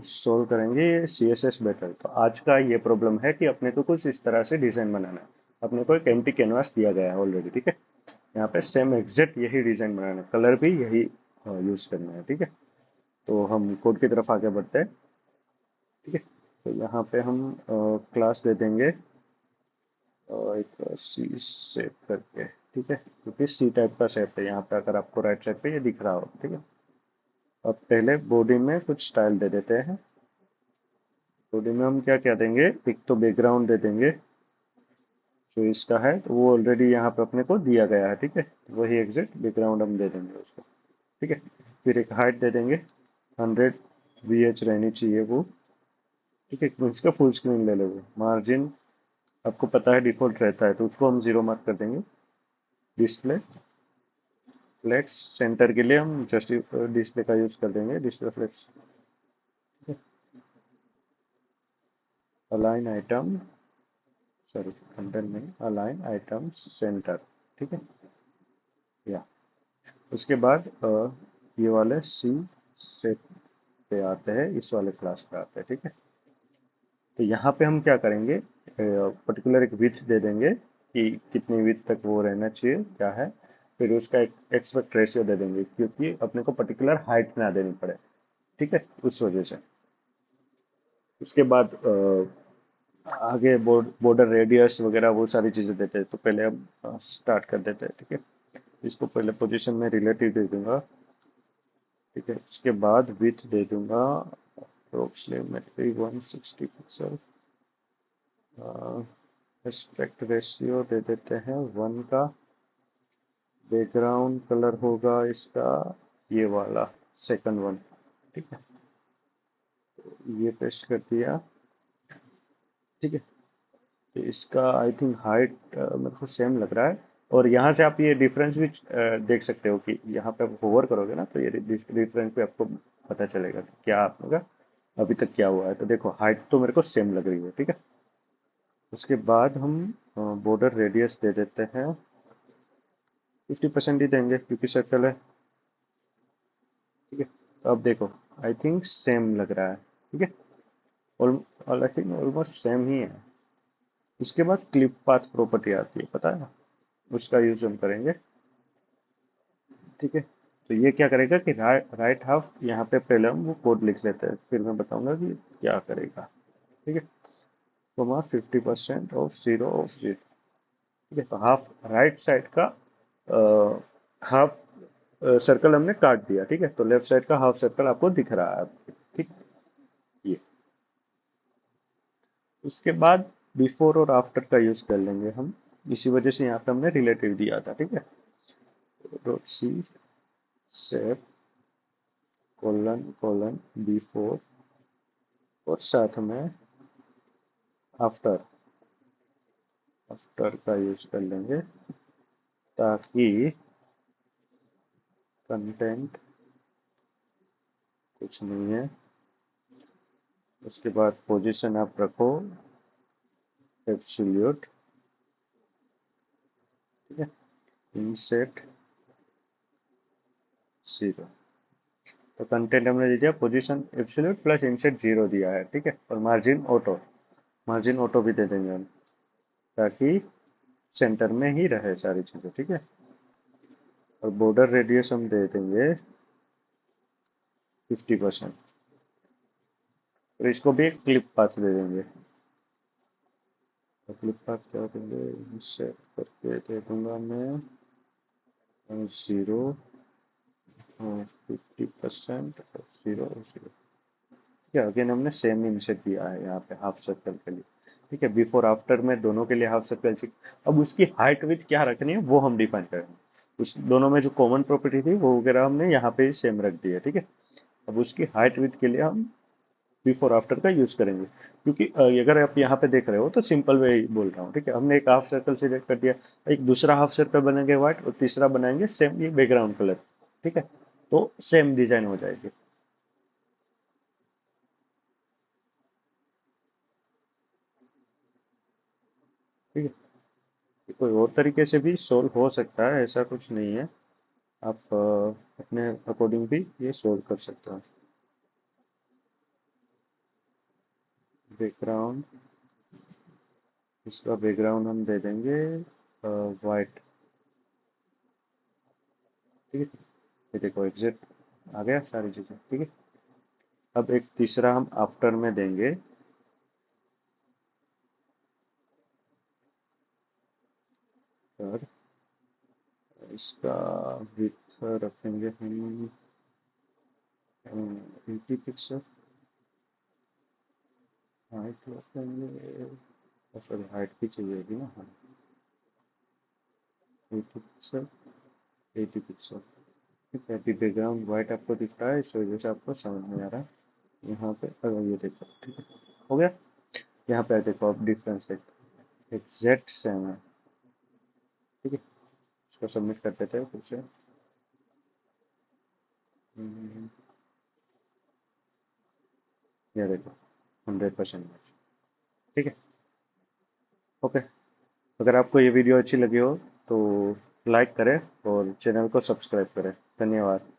Solve करेंगे ये CSS better. तो आज का ये प्रॉब्लम है कि अपने को कुछ इस तरह से डिज़ाइन बनाना है। अपने को एक एम्प्टी कैनवास दिया गया है ऑलरेडी, ठीक है। यहाँ पे सेम एग्जैक्ट यही डिज़ाइन बनाना है, कलर भी यही यूज़ करना है, ठीक है। तो हम कोड की तरफ आगे बढ़ते हैं, ठीक है। तो यहाँ पे हम क्लास दे देंगे एक सी शेप करके, ठीक है, क्योंकि सी टाइप का शेप है यहाँ पे, अगर आपको राइट साइड पे ये दिख रहा हो, ठीक है। अब पहले बॉडी में कुछ स्टाइल दे देते हैं। बॉडी में हम क्या क्या देंगे, एक तो बैकग्राउंड दे देंगे जो इसका है, तो वो ऑलरेडी यहाँ पे अपने को दिया गया है, ठीक है। वही एग्जैक्ट बैकग्राउंड हम दे देंगे उसको, ठीक है। फिर एक हाइट दे देंगे 100 VH रहनी चाहिए वो, ठीक है। इसका फुल स्क्रीन ले लेंगे। मार्जिन आपको पता है डिफॉल्ट रहता है, तो उसको हम 0 मार्क कर देंगे। डिस्प्ले फ्लेक्स सेंटर के लिए हम जस्ट डिस्प्ले का यूज कर देंगे, display flex. Align item, sorry content नहीं, अलाइन आइटम सेंटर, ठीक है। या उसके बाद ये वाले सी सेट पे आते हैं, इस वाले क्लास पे आते हैं, ठीक है। तो यहाँ पे हम क्या करेंगे, पर्टिकुलर एक विड्थ दे देंगे कि कितनी विड्थ तक वो रहना चाहिए, क्या है। फिर उसका एक एक्सपेक्ट रेशियो दे देंगे, क्योंकि अपने को पर्टिकुलर हाइट ना देनी पड़े, ठीक है, उस वजह से। उसके बाद आगे बॉर्डर रेडियस वगैरह वो सारी चीज़ें देते हैं। तो पहले हम स्टार्ट कर देते हैं, ठीक है। इसको पहले पोजीशन में रिलेटिव दे दूंगा, ठीक है। उसके बाद विड्थ दे दूंगा अप्रोक्सीमेटली 160 पिक्सल। एस्पेक्ट रेशियो दे देते हैं 1 का। बैकग्राउंड कलर होगा इसका ये वाला सेकंड वन, ठीक है। ये पेस्ट कर दिया, ठीक है। तो इसका आई थिंक हाइट मेरे को सेम लग रहा है। और यहाँ से आप ये डिफरेंस भी देख सकते हो कि यहाँ पे आप होवर करोगे ना, तो ये डिफरेंस भी आपको पता चलेगा कि क्या आपका अभी तक क्या हुआ है। तो देखो हाइट तो मेरे को सेम लग रही है, ठीक है। उसके बाद हम बॉर्डर रेडियस दे देते हैं 50% ही देंगे, क्योंकि सर्कल है, ठीक है। तो अब देखो आई थिंक सेम लग रहा है, ठीक है। और आई थिंक ऑलमोस्ट सेम ही है। उसके बाद क्लिप पाथ प्रॉपर्टी आती है, पता है, उसका यूज हम करेंगे, ठीक है। तो ये क्या करेगा कि राइट हाफ यहाँ पे पहले हम वो कोड लिख लेते हैं, फिर मैं बताऊंगा कि क्या करेगा, ठीक है। तो 50% ऑफ 0 ऑफ 0, ठीक है। तो हाफ राइट साइड का हाफ सर्कल हमने काट दिया, ठीक है। तो लेफ्ट साइड का हाफ सर्कल आपको दिख रहा है, ठीक। ये उसके बाद बिफोर और आफ्टर का यूज कर लेंगे हम, इसी वजह से यहाँ पे हमने रिलेटिव दिया था, ठीक है। डॉट सी सेप कोलन कोलन बिफोर और साथ में आफ्टर, आफ्टर का यूज कर लेंगे ताकि कंटेंट कुछ नहीं है। उसके बाद पोजीशन आप रखो एब्सोल्यूट, ठीक है। इनसेट 0। तो कंटेंट हमने दे दिया, पोजीशन एब्सोल्यूट प्लस इनसेट 0 दिया है, ठीक है। और मार्जिन ऑटो, मार्जिन ऑटो भी दे देंगे हम, ताकि सेंटर में ही रहे सारी चीज़ें, ठीक है। और बॉर्डर रेडियस हम दे देंगे 50%। और इसको भी एक क्लिप पाथ दे देंगे। तो क्लिप पाथ क्या देंगे, इनसेट करके दे दूंगा मैं 0 50% और 0 0, ठीक है। अगेन हमने सेम इनसेट दिया है यहाँ पे हाफ सर्कल के लिए, ठीक है। बिफोर आफ्टर में दोनों के लिए हाफ सर्कल चाहिए। अब उसकी हाइट विड्थ क्या रखनी है वो हम डिफाइन करेंगे। उस दोनों में जो कॉमन प्रॉपर्टी थी वो वगैरह हमने यहाँ पे सेम रख दी है, ठीक है। अब उसकी हाइट विड्थ के लिए हम बिफोर आफ्टर का यूज करेंगे, क्योंकि अगर आप यहाँ पे देख रहे हो तो सिंपल वे ही बोल रहा हूँ, ठीक है। हमने एक हाफ सर्कल सिलेक्ट कर दिया, एक दूसरा हाफ सर्कल बनाएंगे व्हाइट, और तीसरा बनाएंगे सेम ये बैकग्राउंड कलर, ठीक है। तो सेम डिजाइन हो जाएगी, ठीक है। कोई और तरीके से भी सोल्व हो सकता है, ऐसा कुछ नहीं है। आप अपने अकॉर्डिंग भी ये सोल्व कर सकते हो। बैकग्राउंड, इसका बैकग्राउंड हम दे देंगे वाइट। ठीक है, ये देखो एग्जैक्ट आ गया सारी चीज़ें। ठीक है, अब एक तीसरा हम आफ्टर में देंगे, और इसका विड्थ रखेंगे हम 80 पिक्सल, हाइट रखेंगे, सॉरी हाइट भी चाहिए ना, हाँ 80 पिक्सल, 80 पिक्सल। ठीक है, अभी बैकग्राउंड वाइट आपको दिख रहा है, इस वजह से आपको समझ में आ रहा है। यहाँ पे अगर ये देखो, ठीक है हो गया। यहाँ पे देखो अब डिफरेंस देखो, एग्जैक्ट सेम है। ठीक है, इसको सबमिट कर देते हैं फिर से। ये देखो 100% मैच। ठीक है, ओके। अगर आपको ये वीडियो अच्छी लगी हो तो लाइक करें और चैनल को सब्सक्राइब करें। धन्यवाद।